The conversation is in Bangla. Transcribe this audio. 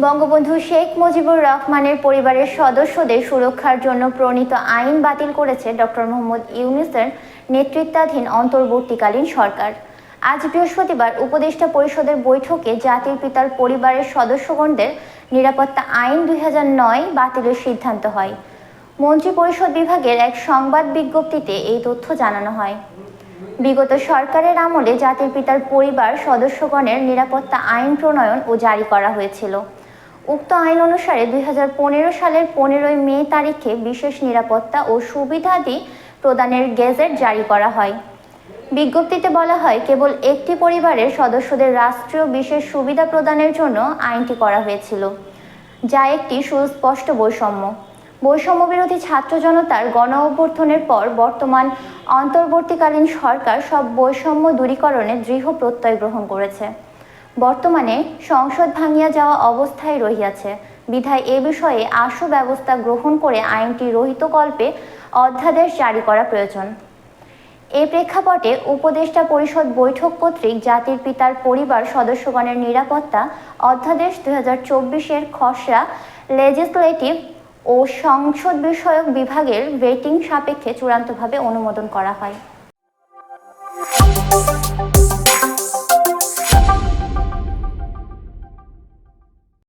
বঙ্গবন্ধু শেখ মুজিবুর রহমানের পরিবারের সদস্যদের সুরক্ষার জন্য প্রণীত আইন বাতিল করেছে ডক্টর মোহাম্মদ ইউনূসের নেতৃত্বাধীন অন্তর্বর্তীকালীন সরকার। আজ বৃহস্পতিবার উপদেষ্টা পরিষদের বৈঠকে জাতির পিতার পরিবারের সদস্যগণদের নিরাপত্তা আইন 2009 বাতিলের সিদ্ধান্ত হয়। মন্ত্রিপরিষদ বিভাগের এক সংবাদ বিজ্ঞপ্তিতে এই তথ্য জানানো হয়। বিগত সরকারের আমলে জাতির পিতার পরিবার সদস্যগণের নিরাপত্তা আইন প্রণয়ন ও জারি করা হয়েছিল। উক্ত আইন অনুসারে 2015 সালের 15 মে তারিখে বিশেষ নিরাপত্তা ও সুবিধাদি প্রদানের গেজেট জারি করা হয়। বিজ্ঞপ্তিতে বলা হয়, কেবল একটি পরিবারের সদস্যদের রাষ্ট্রীয় বিশেষ সুবিধা প্রদানের জন্য আইনটি করা হয়েছিল, যা একটি সুস্পষ্ট বৈষম্য বিরোধী ছাত্র জনতার গণ অভ্যুত্থানের পর বর্তমান অন্তর্বর্তীকালীন সরকার সব বৈষম্য দূরীকরণে দৃঢ় প্রত্যয় গ্রহণ করেছে। বর্তমানে সংসদ ভাঙিয়া যাওয়া অবস্থায় রহিয়াছে, বিধায় এ বিষয়ে আশু ব্যবস্থা গ্রহণ করে আইনটি রহিতকল্পে অধ্যাদেশ জারি করা প্রয়োজন। এ প্রেক্ষাপটে উপদেষ্টা পরিষদ বৈঠক কর্তৃক জাতির পিতার পরিবার সদস্যগণের নিরাপত্তা অধ্যাদেশ 2024-এর খসড়া লেজিসলেটিভ ও সংসদ বিষয়ক বিভাগের ভেটিং সাপেক্ষে চূড়ান্তভাবে অনুমোদন করা হয়।